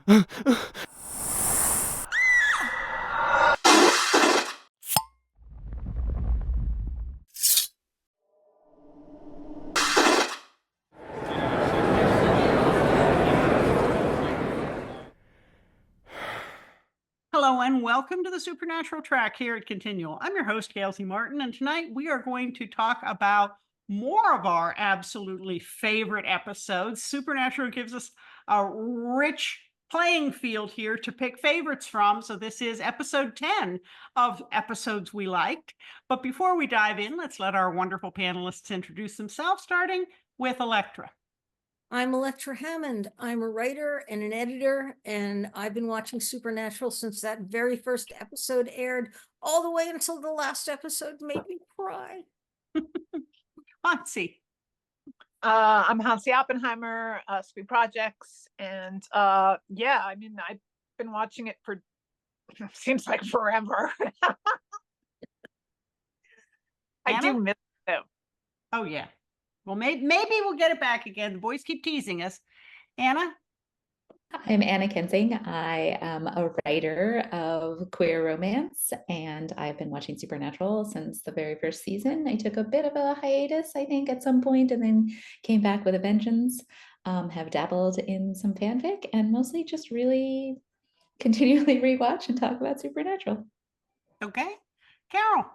Hello and welcome to the Supernatural Track here at Continual. I'm your host, Gail Martin, and tonight we are going to talk about more of our absolutely favorite episodes. Supernatural gives us a rich playing field here to pick favorites from. So this is episode 10 of episodes we liked. But before we dive in, let's let our wonderful panelists introduce themselves, starting with Elektra. I'm Elektra Hammond. I'm a writer and an editor, and I've been watching Supernatural since that very first episode aired, all the way until the last episode made me cry. Hansi. I'm Hansi Oppenheimer, Sweet Projects, and yeah, I mean, I've been watching it for seems like forever. I Anna? do miss it too. Oh, yeah. Well, maybe we'll get it back again. The boys keep teasing us. Anna? I'm Anna Kensing. I am a writer of queer romance, and I've been watching Supernatural since the very first season. I took a bit of a hiatus, I think, at some point, and then came back with a vengeance. Have dabbled in some fanfic, and mostly just really continually rewatch and talk about Supernatural. Okay. Carole?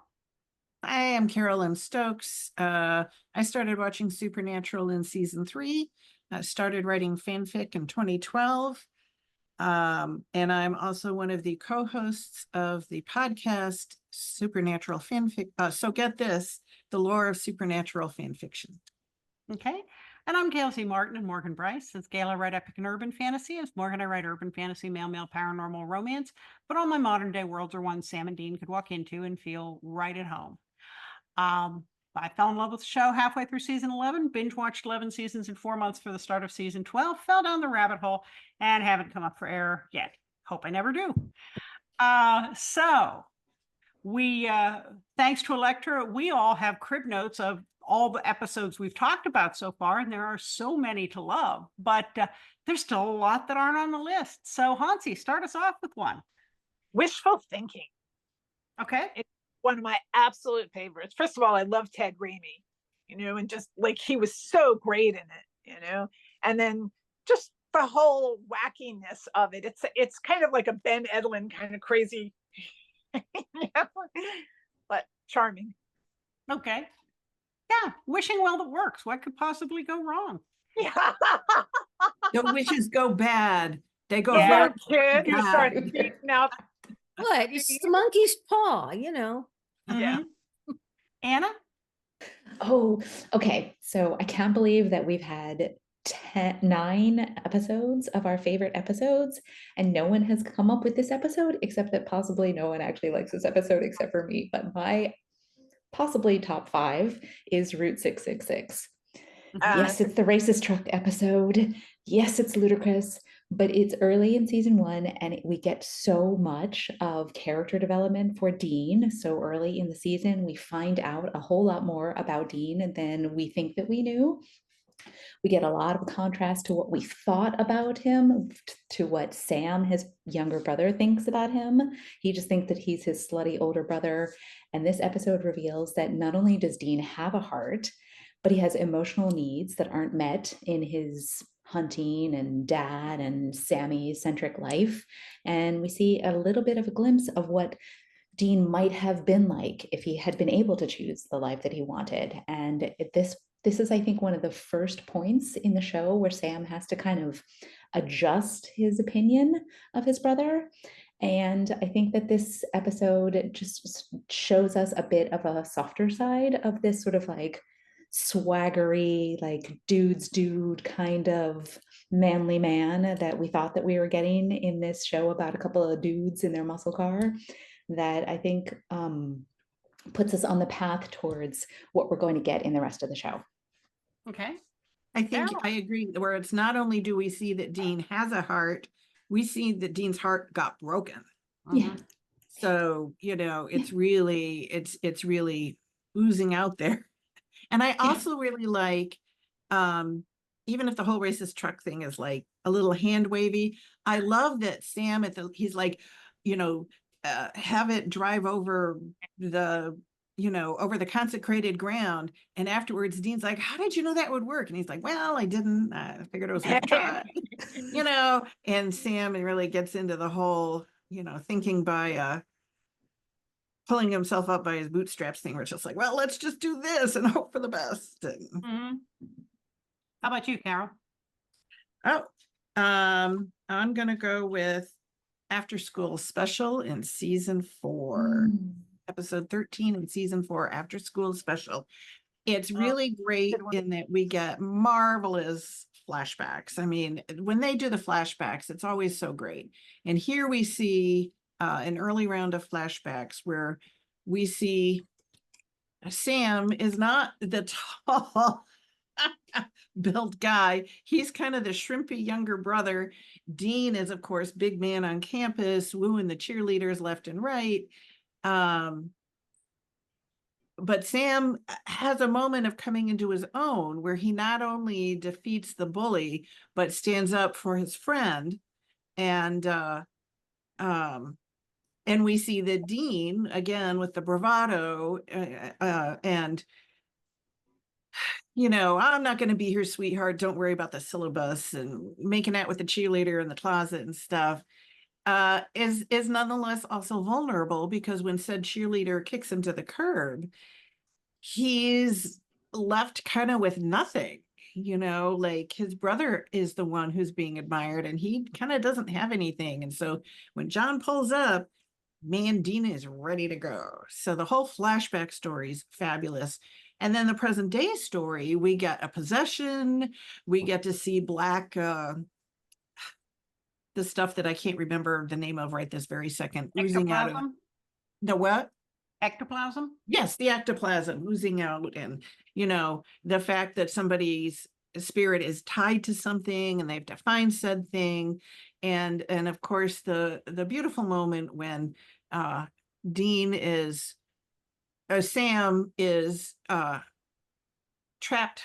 I am Carole Stokes. I started watching Supernatural in season 3. I started writing fanfic in 2012. And I'm also one of the co-hosts of the podcast Supernatural Fanfic. So get this, the lore of supernatural fanfiction. Okay. And I'm Gail Martin and Morgan Bryce. As Gail, I write epic and urban fantasy. As Morgan, I write urban fantasy, male paranormal romance. But all my modern day worlds are ones Sam and Dean could walk into and feel right at home. I fell in love with the show halfway through season 11, binge watched 11 seasons in 4 months for the start of season 12, fell down the rabbit hole, and haven't come up for air yet. Hope I never do. So we, thanks to Elektra, we all have crib notes of all the episodes we've talked about so far, and there are so many to love, but there's still a lot that aren't on the list. So Hansi, start us off with one. Wishful Thinking. Okay. It's one of my absolute favorites. First of all, I love Ted Raimi, and just like he was so great in it, and then just the whole wackiness of it. It's kind of like a Ben Edlund kind of crazy, but charming. Okay. Yeah, wishing well that works. What could possibly go wrong? Yeah. The wishes go bad. They go Yeah, very kid, you bad. start beating out. What? It's the monkey's paw, Yeah. Anna? Oh, okay. So I can't believe that we've had 9 episodes of our favorite episodes, and no one has come up with this episode, except that possibly no one actually likes this episode except for me. But my possibly top 5 is Route 666. Yes, it's the racist truck episode. Yes, it's ludicrous, but it's early in season 1, and we get so much of character development for Dean so early in the season. We find out a whole lot more about Dean than we think that we knew. We get a lot of contrast to what we thought about him, to what Sam, his younger brother, thinks about him. He just thinks that he's his slutty older brother. And this episode reveals that not only does Dean have a heart, but he has emotional needs that aren't met in his hunting and dad and Sammy-centric life. And we see a little bit of a glimpse of what Dean might have been like if he had been able to choose the life that he wanted. And this is, I think, one of the first points in the show where Sam has to kind of adjust his opinion of his brother. And I think that this episode just shows us a bit of a softer side of this sort of like swaggery, like dude kind of manly man that we thought that we were getting in this show about a couple of dudes in their muscle car, that I think puts us on the path towards what we're going to get in the rest of the show. Okay. I think Carole? I agree, where it's not only do we see that Dean has a heart, we see that Dean's heart got broken. Yeah. So, it's really oozing out there. And I also really like, even if the whole racist truck thing is like a little hand wavy. I love that Sam he's like, you know, have it drive over the, over the consecrated ground. And afterwards, Dean's like, how did you know that would work? And he's like, well, I didn't. I figured it was worth a try, and Sam really gets into the whole, thinking by pulling himself up by his bootstraps thing, where it's just like, well, let's just do this and hope for the best. How about you, Carol? I'm gonna go with After School Special in season 4, episode 13 in season 4, After School Special. It's really great in that we get marvelous flashbacks. I mean, when they do the flashbacks, it's always so great. And here we see an early round of flashbacks where we see Sam is not the tall built guy. He's kind of the shrimpy younger brother. Dean is, of course, big man on campus, wooing the cheerleaders left and right. But Sam has a moment of coming into his own where he not only defeats the bully, but stands up for his friend. And we see the Dean again with the bravado and I'm not going to be here, sweetheart. Don't worry about the syllabus, and making out with the cheerleader in the closet and stuff. Is nonetheless also vulnerable, because when said cheerleader kicks him to the curb, he's left kind of with nothing. Like his brother is the one who's being admired, and he kind of doesn't have anything. And so when John pulls up, man, Dean is ready to go. So the whole flashback story is fabulous. And then the present day story, we get a possession. We get to see Black, the stuff that I can't remember the name of right this very second, oozing out of the what? Ectoplasm? Yes, the ectoplasm oozing out, and the fact that somebody's spirit is tied to something and they have to find said thing, and of course the beautiful moment when Sam is trapped.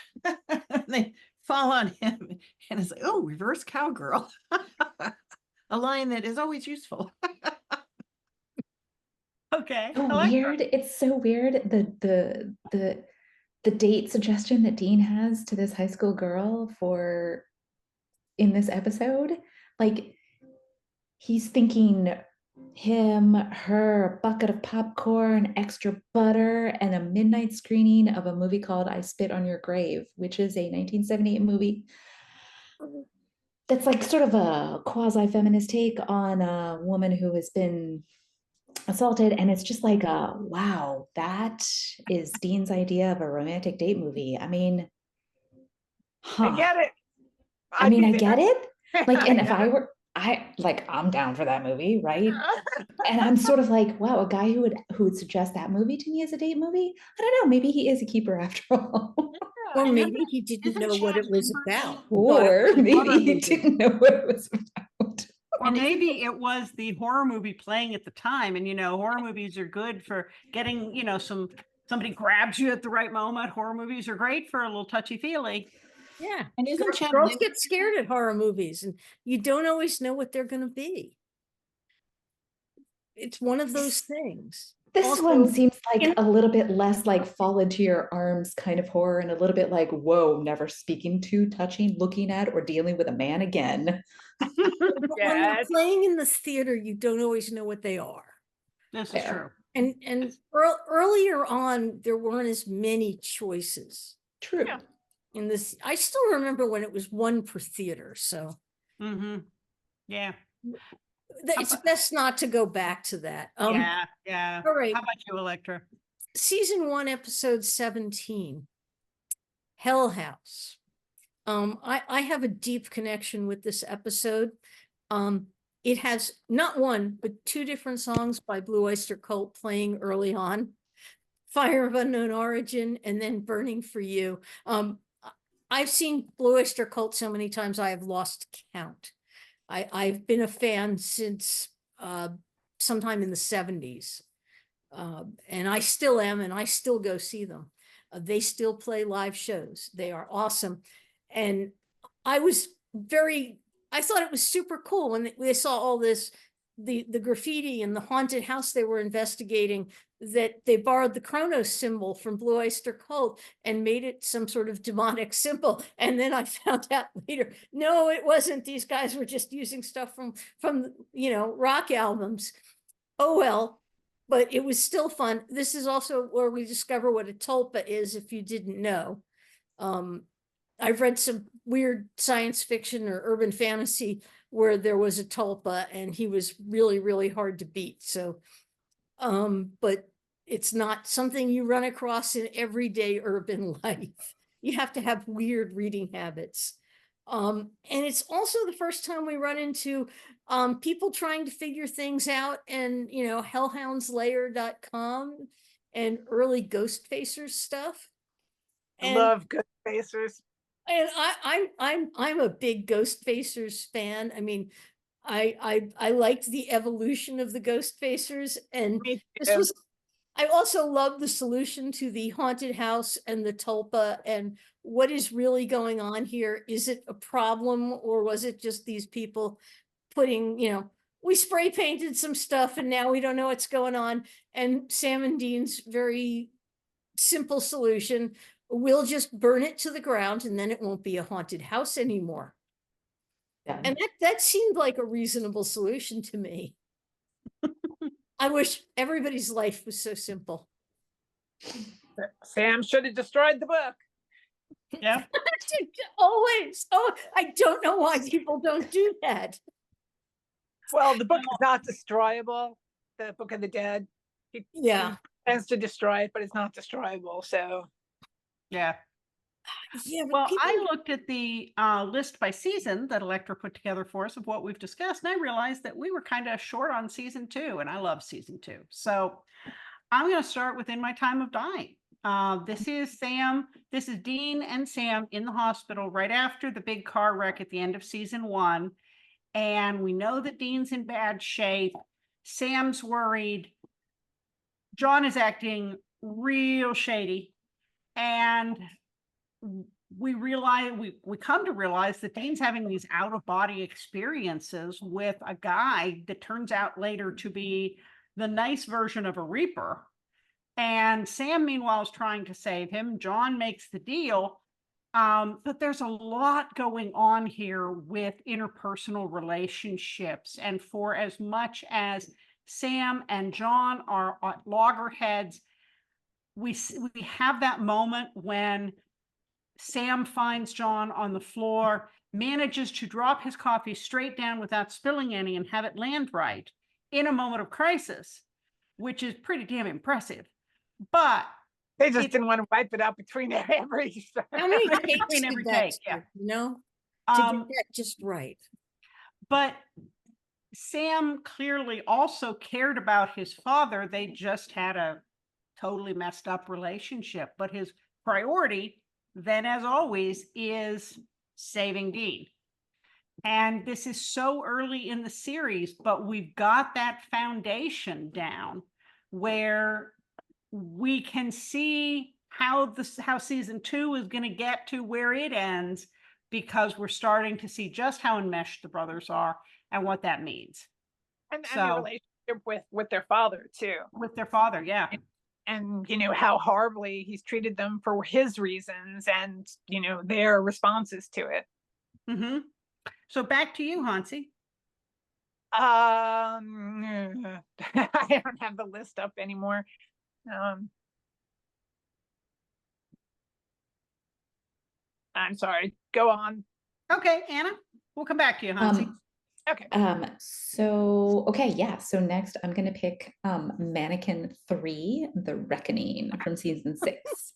They fall on him, and it's like, oh, reverse cowgirl. A line that is always useful. Okay. So weird. It's so weird. The date suggestion that Dean has to this high school girl in this episode, like he's thinking him, her, a bucket of popcorn, extra butter, and a midnight screening of a movie called I Spit on Your Grave, which is a 1978 movie that's like sort of a quasi-feminist take on a woman who has been assaulted. And it's just like, wow, that is Dean's idea of a romantic date movie. I mean, I get it. I mean, I get it. Like, and if I were, I'm down for that movie, right? And I'm sort of like, wow, a guy who would suggest that movie to me as a date movie. I don't know, maybe he is a keeper after all. Or maybe he didn't know what it was about. Or maybe he didn't know what it was about. Or maybe it was the horror movie playing at the time. And, horror movies are good for getting, somebody grabs you at the right moment. Horror movies are great for a little touchy-feely. Yeah. And isn't girls get scared at horror movies, and you don't always know what they're going to be. It's one of those things. This Also, one seems like a little bit less like fall into your arms kind of horror, and a little bit like, whoa, never speaking to, touching, looking at, or dealing with a man again. When they're playing in the theater, you don't always know what they are. This is true. And earlier on, there weren't as many choices. True. Yeah. In this, I still remember when it was one per theater. So yeah, it's best not to go back to that. yeah. All right. How about you, Elektra? Season 1, episode 17, Hell House. I have a deep connection with this episode. It has not one, but 2 different songs by Blue Oyster Cult playing early on. Fire of Unknown Origin, and then Burning for You. I've seen Blue Oyster Cult so many times I have lost count. I've been a fan since sometime in the 70s. And I still am, and I still go see them. They still play live shows. They are awesome. And I was very I thought it was super cool when they saw all this, the graffiti in the haunted house they were investigating, that they borrowed the Kronos symbol from Blue Oyster Cult and made it some sort of demonic symbol. And then I found out later, no, it wasn't. These guys were just using stuff from rock albums. Oh well, but it was still fun. This is also where we discover what a tulpa is, if you didn't know. I've read some weird science fiction or urban fantasy where there was a tulpa and he was really, really hard to beat. So, but it's not something you run across in everyday urban life. You have to have weird reading habits. And it's also the first time we run into people trying to figure things out, and hellhoundslayer.com and early ghost facers stuff. And Love good facers. and I'm a big ghost facers fan. I mean, I liked the evolution of the ghost facers, and Me this too. was, I also love the solution to the haunted house and the tulpa, and what is really going on here. Is it a problem, or was it just these people putting, we spray painted some stuff and now we don't know what's going on? And Sam and Dean's very simple solution: we'll just burn it to the ground and then it won't be a haunted house anymore. Yeah. And that seemed like a reasonable solution to me. I wish everybody's life was so simple. Sam should have destroyed the book. Yeah. Always. Oh, I don't know why people don't do that. Well, the book is not destroyable. The Book of the Dead. Yeah. Tends to destroy it, but it's not destroyable. So Yeah. Yeah. But Well, people, I looked at the list by season that Elektra put together for us of what we've discussed, and I realized that we were kind of short on season 2, and I love season 2. So I'm going to start with In My Time of Dying. This is Dean and Sam in the hospital right after the big car wreck at the end of season 1. And we know that Dean's in bad shape. Sam's worried. John is acting real shady. And we come to realize that Dean's having these out-of-body experiences with a guy that turns out later to be the nice version of a Reaper. And Sam, meanwhile, is trying to save him. John makes the deal. But there's a lot going on here with interpersonal relationships. And for as much as Sam and John are at loggerheads, we have that moment when Sam finds John on the floor, manages to drop his coffee straight down without spilling any and have it land right in a moment of crisis, which is pretty damn impressive. But they just didn't want to wipe it out between every. how many takes between did every that take, yeah. take, to get that just right? But Sam clearly also cared about his father. They just had a totally messed up relationship. But his priority, then as always, is saving Dean. And this is so early in the series, but we've got that foundation down where we can see how season 2 is going to get to where it ends, because we're starting to see just how enmeshed the brothers are and what that means. And the relationship with their father too. With their father, yeah. And how horribly he's treated them for his reasons, and their responses to it. Mm-hmm. So back to you, Hansi. I don't have the list up anymore. I'm sorry. Go on. Okay, Anna, we'll come back to you, Hansi. Okay. So next I'm gonna pick Mannequin 3, The Reckoning from season 6.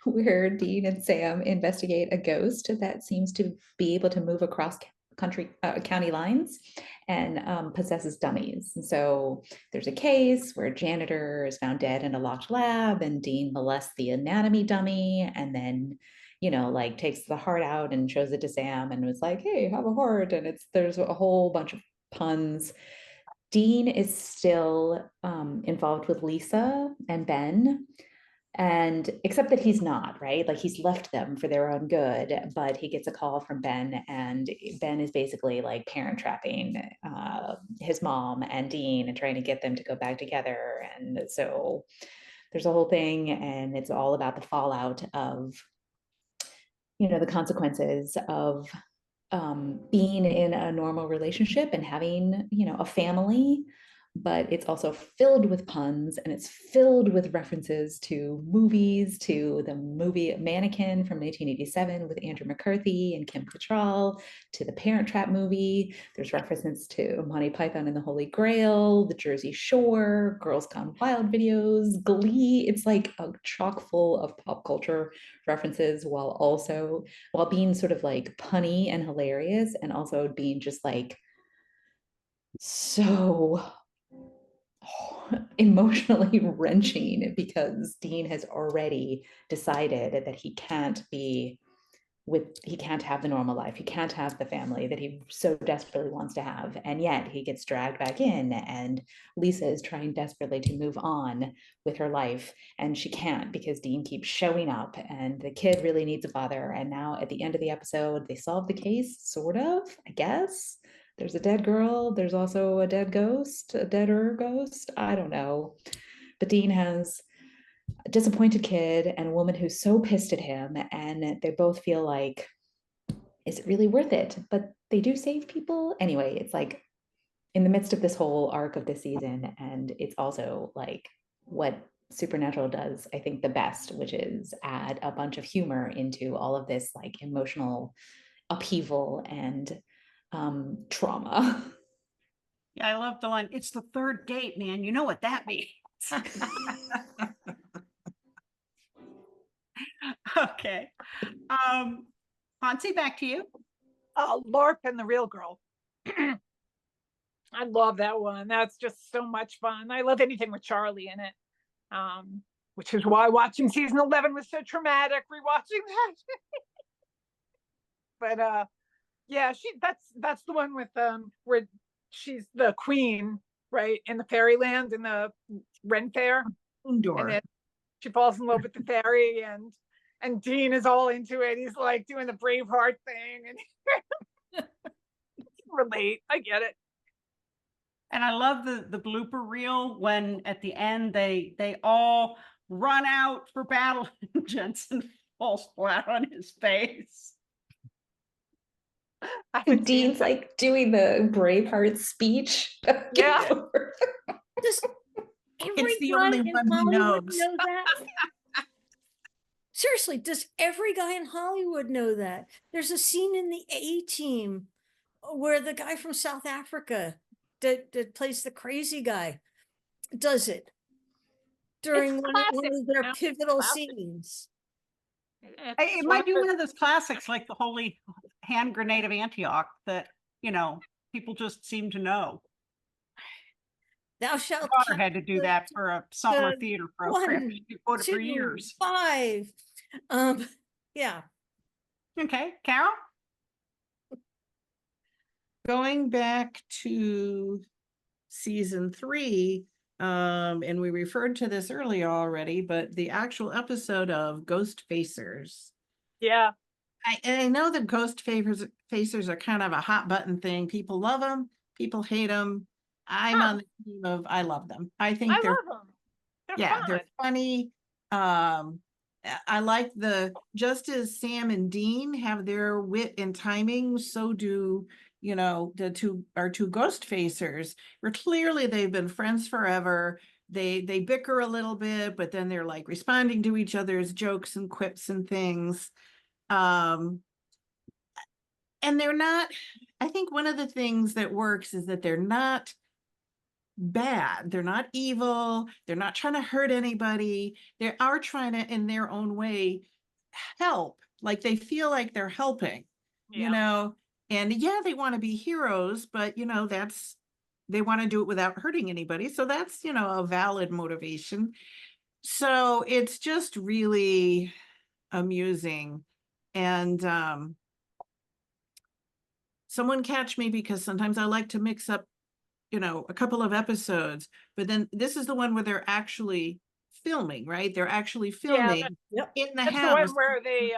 Where Dean and Sam investigate a ghost that seems to be able to move across county lines and possesses dummies. And so there's a case where a janitor is found dead in a locked lab, and Dean molests the anatomy dummy, and then takes the heart out and shows it to Sam and was like, hey, have a heart. And there's a whole bunch of puns. Dean is still involved with Lisa and Ben. And except that he's not, right? Like he's left them for their own good, but he gets a call from Ben, and Ben is basically like parent trapping his mom and Dean and trying to get them to go back together. And so there's a whole thing, and it's all about the fallout of, the consequences of being in a normal relationship and having, a family. But it's also filled with puns, and it's filled with references to movies, to the movie Mannequin from 1987 with Andrew McCarthy and Kim Cattrall, to the Parent Trap movie. There's references to Monty Python and the Holy Grail, the Jersey Shore, Girls Gone Wild videos, Glee. It's like a chock full of pop culture references, while being sort of like punny and hilarious, and also being just like so emotionally wrenching, because Dean has already decided that he can't have the normal life. He can't have the family that he so desperately wants to have. And yet he gets dragged back in, and Lisa is trying desperately to move on with her life. And she can't, because Dean keeps showing up, and the kid really needs a father. And now at the end of the episode, they solve the case, sort of, I guess. There's a dead girl. There's also a dead ghost, a deader ghost. I don't know. But Dean has a disappointed kid and a woman who's so pissed at him, and they both feel like, is it really worth it? But they do save people anyway. It's like in the midst of this whole arc of this season, and it's also like what Supernatural does, I think, the best, which is add a bunch of humor into all of this like emotional upheaval and trauma. Yeah, I love the line. It's the third date, man. You know what that means. Okay. Hansi, back to you. LARP and the Real Girl. I love that one. That's just so much fun. I love anything with Charlie in it. Which is why watching season 11 was so traumatic, rewatching that. But yeah, that's the one with where she's the queen, right, in the fairyland, in the Ren Fair. And then she falls in love with the fairy, and Dean is all into it. He's like doing the Braveheart thing, and relate. I get it. And I love the blooper reel when at the end they all run out for battle and Jensen falls flat on his face. Dean's like doing the Braveheart speech. Yeah. Does every It's the guy only in one he Hollywood knows. know that? Seriously, does every guy in Hollywood know that? There's a scene in the A-Team where the guy from South Africa that plays the crazy guy does it during one of their pivotal scenes. It might be one of those classics like the Holy Hand Grenade of Antioch that, people just seem to know. Thou shalt My daughter had to do that for a summer theater program. 1, She quoted for 2, years. 5. Yeah. Okay, Carole? Going back to season 3, and we referred to this earlier already, but the actual episode of Ghost Facers. Yeah. I know that Ghost Facers are kind of a hot button thing. People love them, people hate them. I'm on the team of I love them. I think I they're love them. They're fun. they're funny. I like just as Sam and Dean have their wit and timing, so do our two Ghost Facers, where clearly they've been friends forever. They bicker a little bit, but then they're like responding to each other's jokes and quips and things. And they're not, I think one of the things that works is that they're not bad. They're not evil. They're not trying to hurt anybody. They are trying to, in their own way, help. Like they feel like they're helping, and they want to be heroes, but they want to do it without hurting anybody. So that's, a valid motivation. So it's just really amusing. And someone catch me, because sometimes I like to mix up a couple of episodes, but then this is the one where they're actually filming, right? They're actually Yeah, filming Yep. in the that's the house. one where they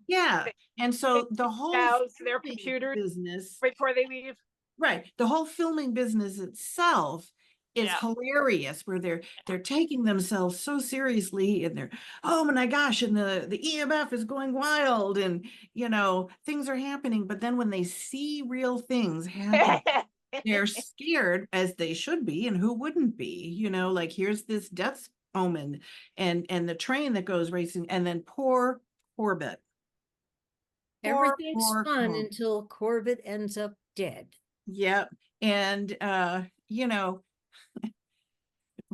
Yeah. they And so the whole douse their filming computers business, before they leave. right, the whole filming business itself is Yeah. hilarious, where they're taking themselves so seriously, and they're, oh my gosh, and the EMF is going wild, and things are happening. But then when they see real things happen, they're scared, as they should be, and who wouldn't be? Like, here's this death omen, and the train that goes racing, and then poor Corbett. Everything's Poor fun Corbett. until Corbett ends up dead. Yep. And And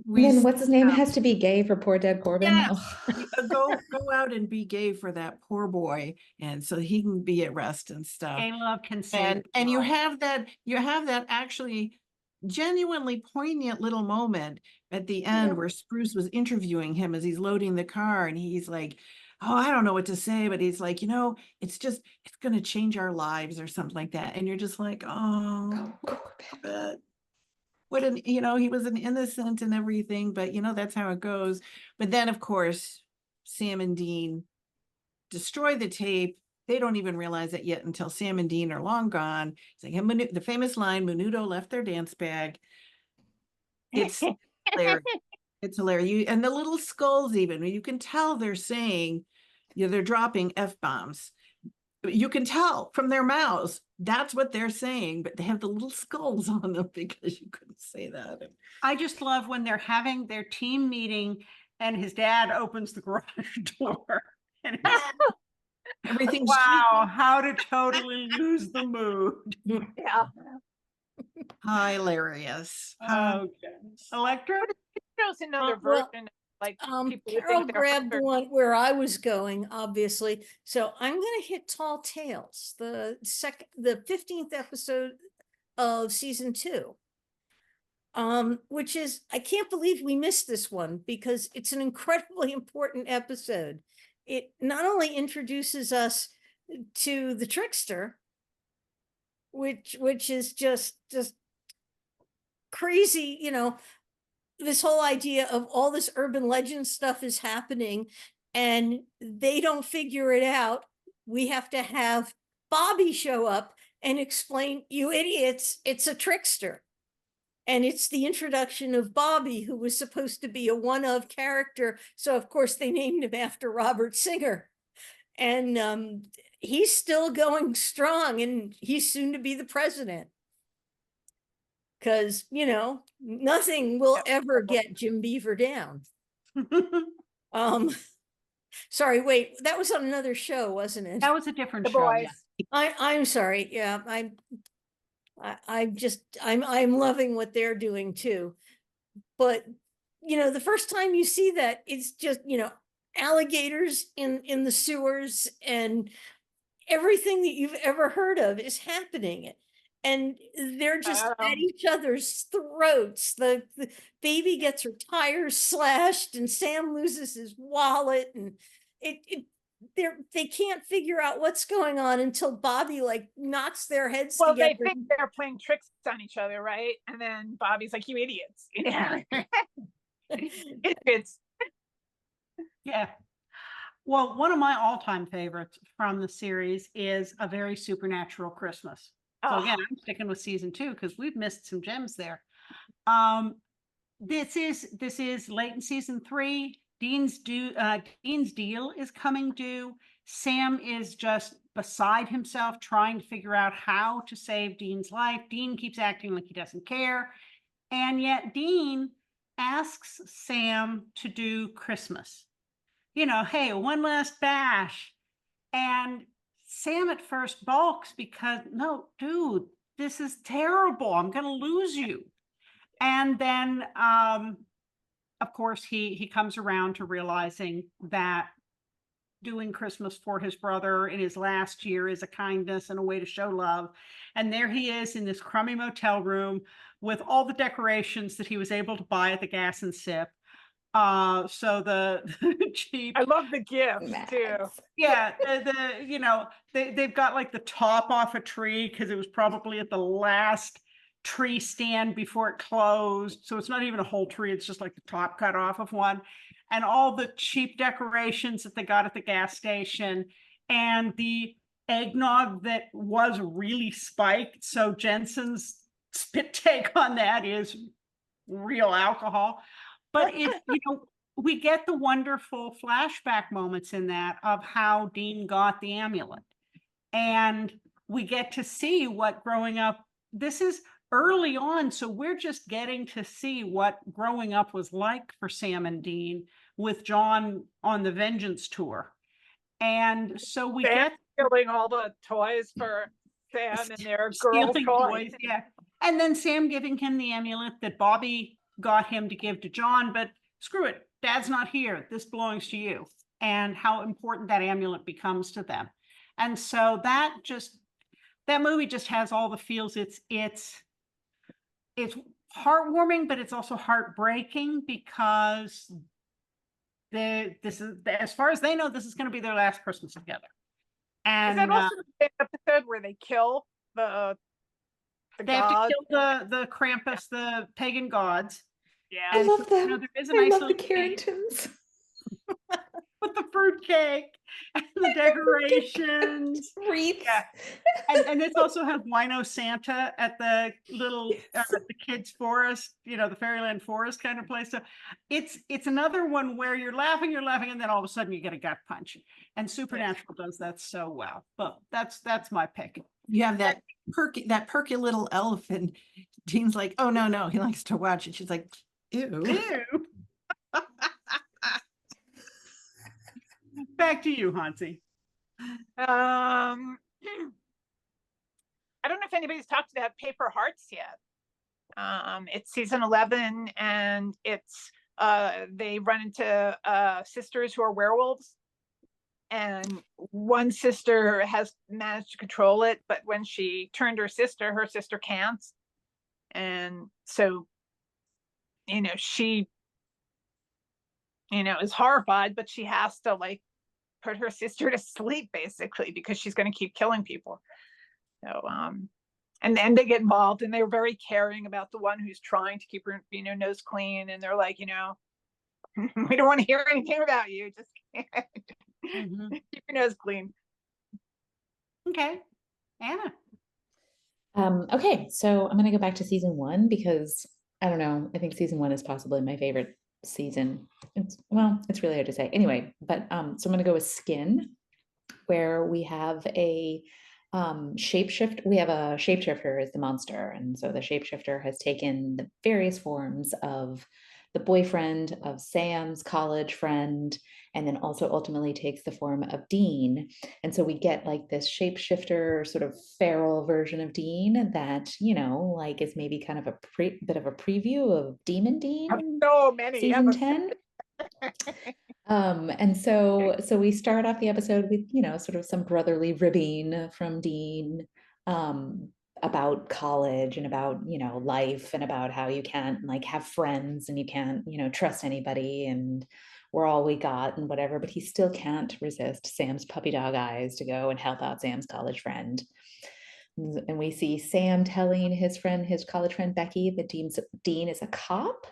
we then see what's his name how- has to be gay for poor dead Corbin. Yes. Ugh. go out and be gay for that poor boy, and so he can be at rest and stuff. Gay love can save And the you world. have that actually genuinely poignant little moment at the end where Spruce was interviewing him as he's loading the car, and he's like, oh, I don't know what to say, but he's like, it's going to change our lives or something like that. And you're just like, oh, Corbett. What he was an innocent and everything, but that's how it goes. But then, of course, Sam and Dean destroy the tape. They don't even realize it yet until Sam and Dean are long gone. It's like the famous line, Menudo left their dance bag. It's hilarious. It's hilarious. And the little skulls, even, you can tell they're saying, they're dropping F-bombs. You can tell from their mouths that's what they're saying, but they have the little skulls on them because you couldn't say that. I just love when they're having their team meeting and his dad opens the garage door. And Everything's wow, how to totally lose the mood. Yeah. hilarious. Okay. Elektra? There's another well, version, like people who Carole think they're grabbed the hungry. one where I was going, obviously. So I'm gonna hit Tall Tales, the 15th episode of season 2. Which is, I can't believe we missed this one because it's an incredibly important episode. It not only introduces us to the trickster, which is just crazy, this whole idea of all this urban legend stuff is happening and they don't figure it out. We have to have Bobby show up and explain, you idiots, it's a trickster. And it's the introduction of Bobby, who was supposed to be a one-of character. So of course they named him after Robert Singer. And he's still going strong, and he's soon to be the president. Because, nothing will ever get Jim Beaver down. Sorry, wait, that was on another show, wasn't it? That was a different The show. boys. Yeah. I'm sorry. Yeah, I'm loving what they're doing too. But, the first time you see that, it's just, alligators in the sewers and everything that you've ever heard of is happening. And they're just at each other's throats. The baby gets her tires slashed and Sam loses his wallet, and they can't figure out what's going on until Bobby knocks their heads Well, together. they think they're playing tricks on each other, right? And then Bobby's like, you idiots. It's Yeah. Well, one of my all-time favorites from the series is A Very Supernatural Christmas. So again, I'm sticking with season 2 because we've missed some gems there. This is late in season 3. Dean's deal is coming due. Sam is just beside himself trying to figure out how to save Dean's life. Dean keeps acting like he doesn't care. And yet Dean asks Sam to do Christmas. Hey, one last bash. And Sam at first balks because, no, dude, this is terrible. I'm going to lose you. And then, of course, he comes around to realizing that doing Christmas for his brother in his last year is a kindness and a way to show love. And there he is in this crummy motel room with all the decorations that he was able to buy at the Gas and Sip. So the cheap, I love the gift too. yeah, they've got like the top off a tree because it was probably at the last tree stand before it closed. So it's not even a whole tree. It's just like the top cut off of one. And all the cheap decorations that they got at the gas station, and the eggnog that was really spiked. So Jensen's spit take on that is real alcohol. But we get the wonderful flashback moments in that of how Dean got the amulet. And we get to see what growing up, this is early on, so we're just getting to see what growing up was like for Sam and Dean with John on the Vengeance tour. And so we Sam get stealing all the toys for Sam and their girl stealing toys. yeah. And then Sam giving him the amulet that Bobby got him to give to John, but screw it, Dad's not here, this belongs to you, and how important that amulet becomes to them. And so that movie just has all the feels. It's heartwarming, but it's also heartbreaking, because this is, as far as they know, this is going to be their last Christmas together. And Is that also the same episode where they kill the they have to gods? kill the Krampus, the pagan gods. Yeah. I And love them. there is a I nice love the little scene Carringtons. with the fruitcake and the decorations. Wreaths. Yeah. And this also has Wino Santa at the little the kids' forest, the Fairyland Forest kind of place. So it's another one where you're laughing, and then all of a sudden you get a gut punch. And Supernatural does that so well. But that's my pick. You have that perky little elf, and Dean's like, oh no, he likes to watch it. She's like, ew. Ew. Back to you, Hansi. I don't know if anybody's talked about Paper Hearts yet. It's season 11, and it's they run into sisters who are werewolves, and one sister has managed to control it, but when she turned her sister can't. And so, she is horrified, but she has to put her sister to sleep, basically, because she's going to keep killing people. So and then they get involved, and they're very caring about the one who's trying to keep her nose clean, and they're like, we don't want to hear anything about you, just keep your nose clean. Okay, Anna. Okay, so I'm gonna go back to season 1 because I don't know, I think season 1 is possibly my favorite season. It's really hard to say. Anyway, but so I'm gonna go with Skin, where we have a shapeshift. We have a shapeshifter as the monster, and so the shapeshifter has taken the various forms of the boyfriend of Sam's college friend, and then also ultimately takes the form of Dean. And so we get this shapeshifter sort of feral version of Dean that, is maybe kind of a bit of a preview of Demon Dean. So many season 10. And so we start off the episode with, sort of some brotherly ribbing from Dean, about college and about, life, and about how you can't have friends, and you can't, trust anybody, and we're all we got and whatever, but he still can't resist Sam's puppy dog eyes to go and help out Sam's college friend. And we see Sam telling his college friend Becky that Dean is a cop,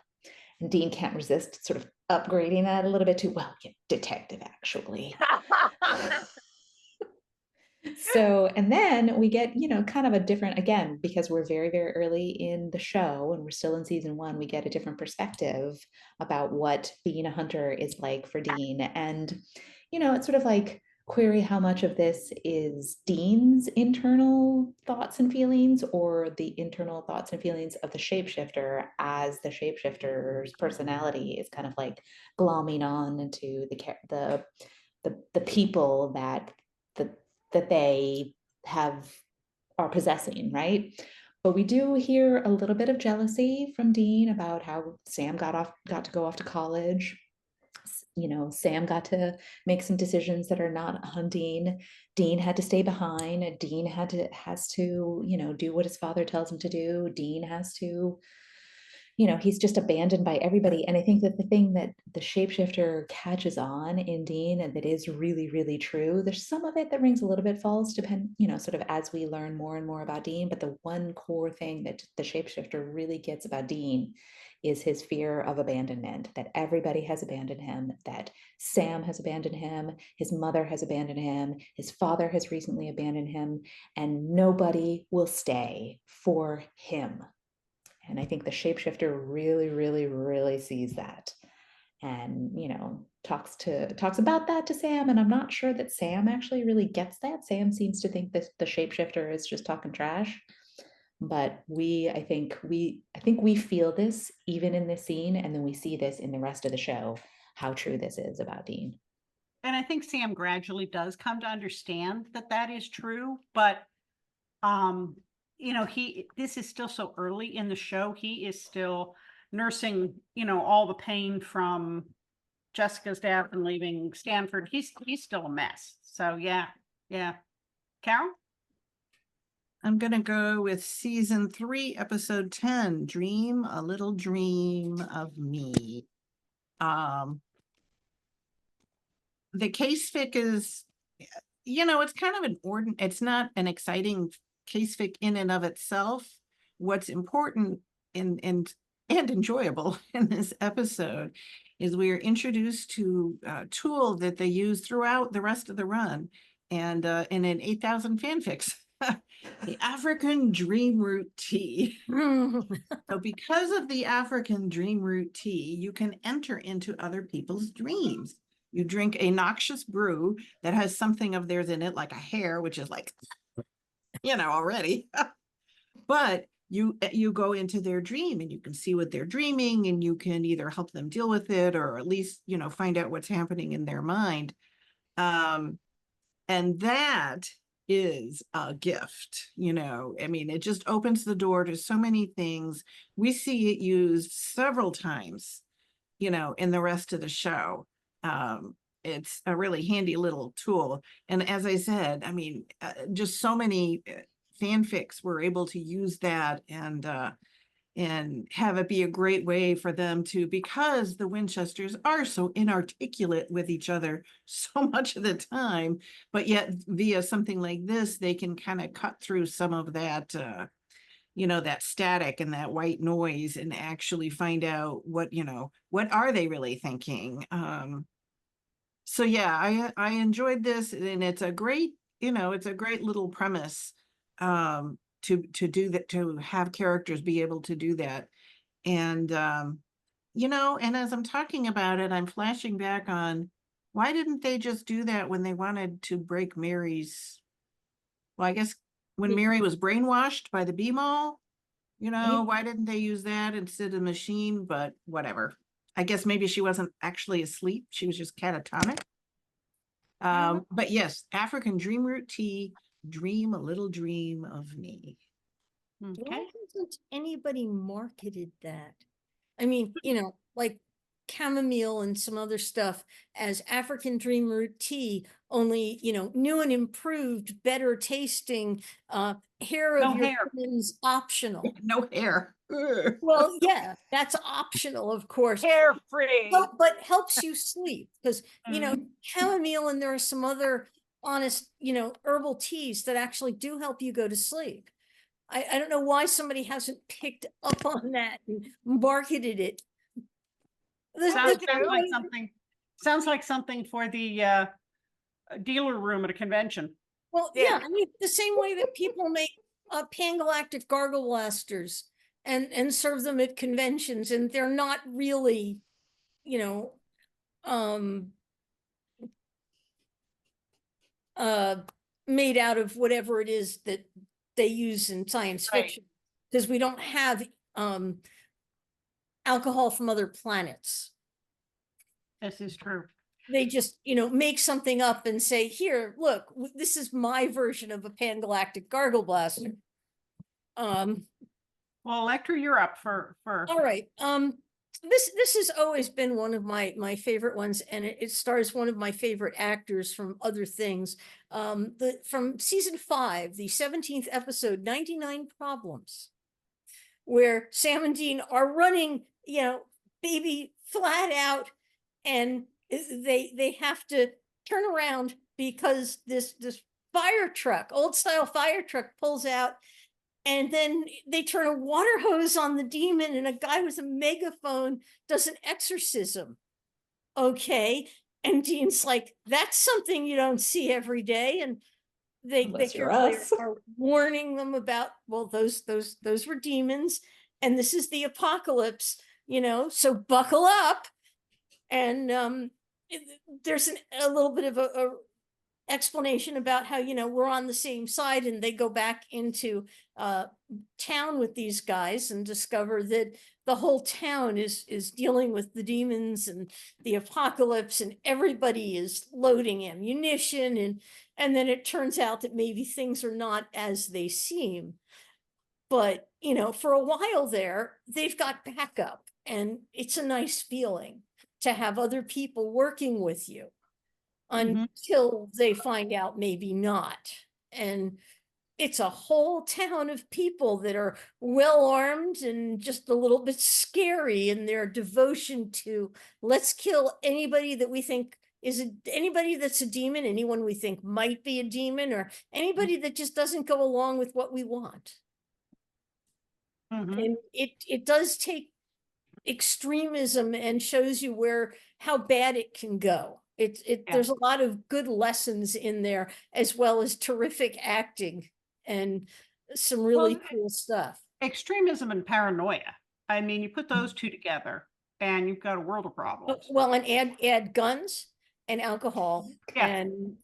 and Dean can't resist sort of upgrading that a little bit to, well, yeah, detective, actually. So, and then we get, kind of a different, again, because we're very, very early in the show and we're still in season 1, we get a different perspective about what being a hunter is like for Dean. And, it's sort of query how much of this is Dean's internal thoughts and feelings, or the internal thoughts and feelings of the shapeshifter, as the shapeshifter's personality is kind of glomming on into the people that they are possessing, right? But we do hear a little bit of jealousy from Dean about how Sam got to go off to college. Sam got to make some decisions that are not hunting. Dean had to stay behind. Dean has to, do what his father tells him to do. Dean has to, you know, he's just abandoned by everybody. And I think that the thing that the shapeshifter catches on in Dean and that is really, really true, there's some of it that rings a little bit false, you know, sort of as we learn more and more about Dean. But the one core thing that the shapeshifter really gets about Dean is his fear of abandonment, that everybody has abandoned him, that Sam has abandoned him, his mother has abandoned him, his father has recently abandoned him, and nobody will stay for him. And I think the shapeshifter really, really, really sees that, and, you know, talks about that to Sam. And I'm not sure that Sam actually really gets that. Sam seems to think that the shapeshifter is just talking trash. But I think we feel this even in this scene, and then we see this in the rest of the show, how true this is about Dean. And I think Sam gradually does come to understand that that is true, but you know, this is still so early in the show. He is still nursing, you know, all the pain from Jessica's death and leaving Stanford. He's still a mess. So yeah. Carol? I'm going to go with season 3, episode 10, Dream a Little Dream of Me. The case fic is, you know, it's kind of it's not an exciting case fic in and of itself. What's important and enjoyable in this episode is we are introduced to a tool that they use throughout the rest of the run, and in 8,000 fanfics. The African dream root tea. So because of the African dream root tea, you can enter into other people's dreams. You drink a noxious brew that has something of theirs in it, like a hair, which is like, you know, already. But you go into their dream and you can see what they're dreaming, and you can either help them deal with it or at least, you know, find out what's happening in their mind. And that is a gift, you know. I mean, it just opens the door to so many things. We see it used several times, you know, in the rest of the show. It's a really handy little tool. And as I said, I mean, just so many fanfics were able to use that and have it be a great way for them to, because the Winchesters are so inarticulate with each other so much of the time, but yet via something like this, they can kind of cut through some of that, you know, that static and that white noise and actually find out what, you know, what are they really thinking? So yeah, I enjoyed this, and it's a great, you know, it's a great little premise, to do that, to have characters be able to do that. And you know, and as I'm talking about it, I'm flashing back on, why didn't they just do that when they wanted to break Mary's, well, I guess when Mary was brainwashed by the B-Mall, you know, why didn't they use that instead of the machine? But whatever. I guess maybe she wasn't actually asleep. She was just catatonic. But yes, African dream root tea, dream a little dream of me. Okay. Why hasn't anybody marketed that? I mean, you know, like chamomile and some other stuff as African dream root tea, only, you know, new and improved, better tasting, hair of No your hair. woman's optional. No hair. Ugh. Well, yeah, that's optional, of course. Carefree. But helps you sleep because, you know, chamomile, and there are some other honest, you know, herbal teas that actually do help you go to sleep. I don't know why somebody hasn't picked up on that and marketed it. Sounds like something for the dealer room at a convention. Well, Yeah. yeah, I mean, the same way that people make pan-galactic gargle blasters and serve them at conventions, and they're not really, you know, made out of whatever it is that they use in science Right. fiction, because we don't have alcohol from other planets. This is true. They just, you know, make something up and say, here, look, this is my version of a pan-galactic gargle blaster. Well, Elektra, you're up for. All right. This has always been one of my favorite ones, and it stars one of my favorite actors from other things. From season 5, the 17th episode, 99 Problems, where Sam and Dean are running, baby flat out, and they have to turn around because this fire truck, old style fire truck, pulls out, and then they turn a water hose on the demon, and a guy with a megaphone does an exorcism. Okay. And Dean's like, that's something you don't see every day. And they Unless you're carefully us. are warning them about, well, those were demons, and this is the apocalypse, so buckle up. And there's a little bit of a explanation about how, we're on the same side, and they go back into town with these guys and discover that the whole town is dealing with the demons and the apocalypse, and everybody is loading ammunition, and then it turns out that maybe things are not as they seem. But for a while there, they've got backup, and it's a nice feeling to have other people working with you until they find out maybe not. And it's a whole town of people that are well armed and just a little bit scary in their devotion to, let's kill anybody that we think anybody that's a demon, anyone we think might be a demon, or anybody that just doesn't go along with what we want. And it does take extremism and shows you how bad it can go. There's a lot of good lessons in there, as well as terrific acting and some really cool stuff. Extremism and paranoia. I mean, you put those two together and you've got a world of problems. Well, and add guns and alcohol and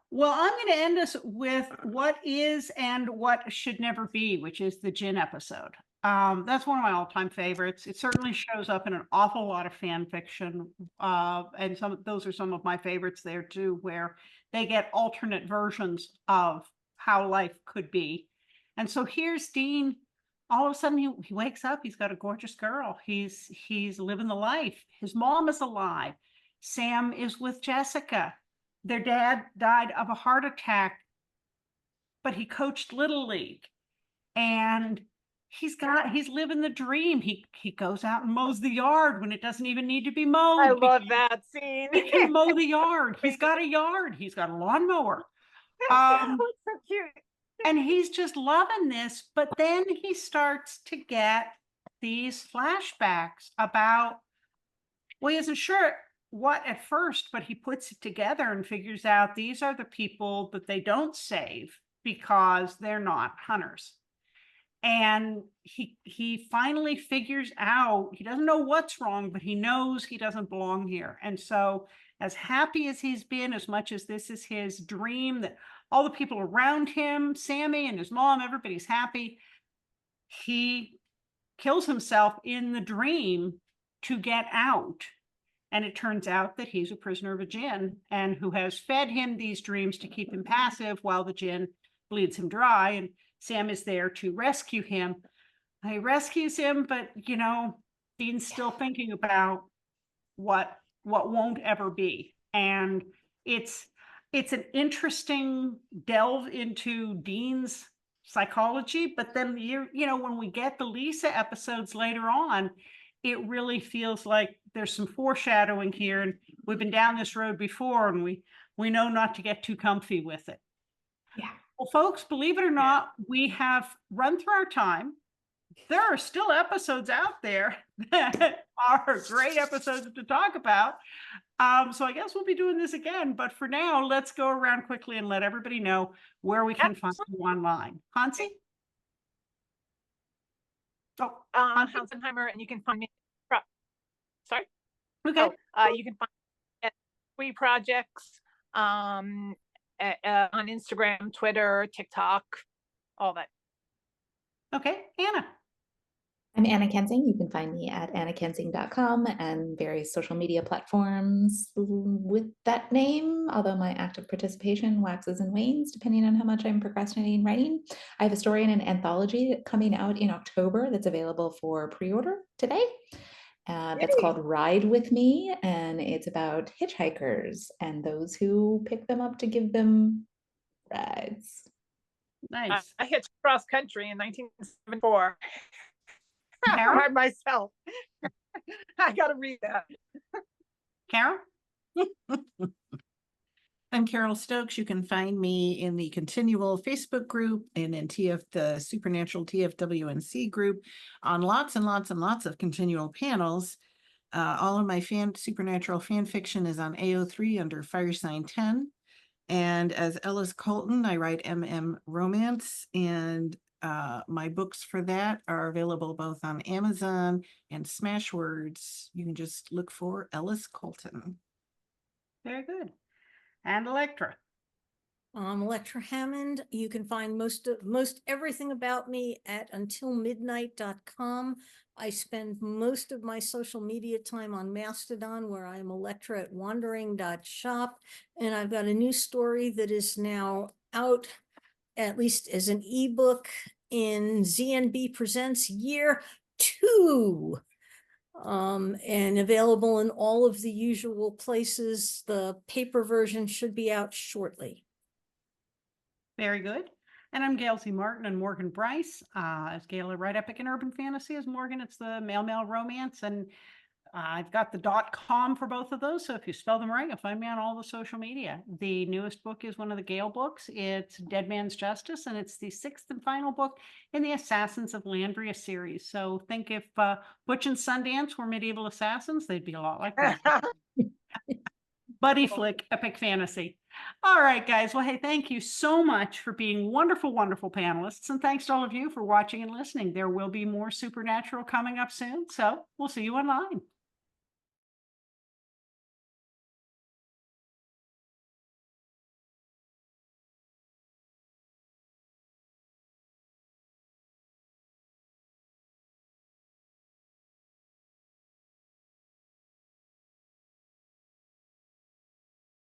Well, I'm going to end us with what is and what should never be, which is the gin episode. That's one of my all-time favorites. It certainly shows up in an awful lot of fan fiction, and those are some of my favorites there too, where they get alternate versions of how life could be. And so here's Dean. All of a sudden, he wakes up. He's got a gorgeous girl. He's living the life. His mom is alive. Sam is with Jessica. Their dad died of a heart attack, but he coached Little League, and he's living the dream. He goes out and mows the yard when it doesn't even need to be mowed. I love that scene. He can mow the yard. He's got a yard. He's got a lawnmower. Oh, it's so cute. And he's just loving this, but then he starts to get these flashbacks about, well, he isn't sure what at first, but he puts it together and figures out these are the people that they don't save because they're not hunters. And he finally figures out, he doesn't know what's wrong, but he knows he doesn't belong here. And so as happy as he's been, as much as this is his dream, that all the people around him, Sammy and his mom, everybody's happy, he kills himself in the dream to get out. And it turns out that he's a prisoner of a djinn, and who has fed him these dreams to keep him passive while the djinn bleeds him dry. And Sam is there to rescue him. He rescues him, but Dean's still thinking about what won't ever be. And it's an interesting delve into Dean's psychology. But then when we get the Lisa episodes later on, it really feels like there's some foreshadowing here, and we've been down this road before, and we know not to get too comfy with it. Yeah. Well, folks, believe it or not, we have run through our time. There are still episodes out there that are great episodes to talk about. So I guess we'll be doing this again, but for now, let's go around quickly and let everybody know where we can find you online. Hansi? Oh, Oppenheimer, and you can find me. Sorry. Okay. You can find me at 3 projects on Instagram, Twitter, TikTok, all that. Okay, Anna. I'm Anna Kensing. You can find me at annakensing.com and various social media platforms with that name, although my active participation waxes and wanes depending on how much I'm procrastinating writing. I have a story in an anthology coming out in October that's available for pre-order today. That's called Ride With Me, and it's about hitchhikers and those who pick them up to give them rides. Nice. I hitched cross country in 1974 Carol? by myself. I got to read that. Carol? I'm Carole Stokes. You can find me in the Continual Facebook group and in the Supernatural TFWNC group on lots and lots and lots of continual panels. All of my Supernatural fan fiction is on AO3 under Firesign 10. And as Ellis Colton, I write MM Romance, and my books for that are available both on Amazon and Smashwords. You can just look for Ellis Colton. Very good. And Elektra. I'm Elektra Hammond. You can find most everything about me at untilmidnight.com. I spend most of my social media time on Mastodon, where I'm Elektra at wandering.shop. And I've got a new story that is now out, at least as an ebook, in ZNB Presents Year 2. And available in all of the usual places. The paper version should be out shortly. Very good. And I'm Gail C. Martin and Morgan Bryce. As Gail, I write epic and urban fantasy. As Morgan, it's the male romance. And I've got the .com for both of those. So if you spell them right, you'll find me on all the social media. The newest book is one of the Gail books. It's Dead Man's Justice, and it's the 6th and final book in the Assassins of Landria series. So think if Butch and Sundance were medieval assassins, they'd be a lot like that. Buddy flick, epic fantasy. All right, guys. Well, hey, thank you so much for being wonderful, wonderful panelists. And thanks to all of you for watching and listening. There will be more Supernatural coming up soon. So we'll see you online.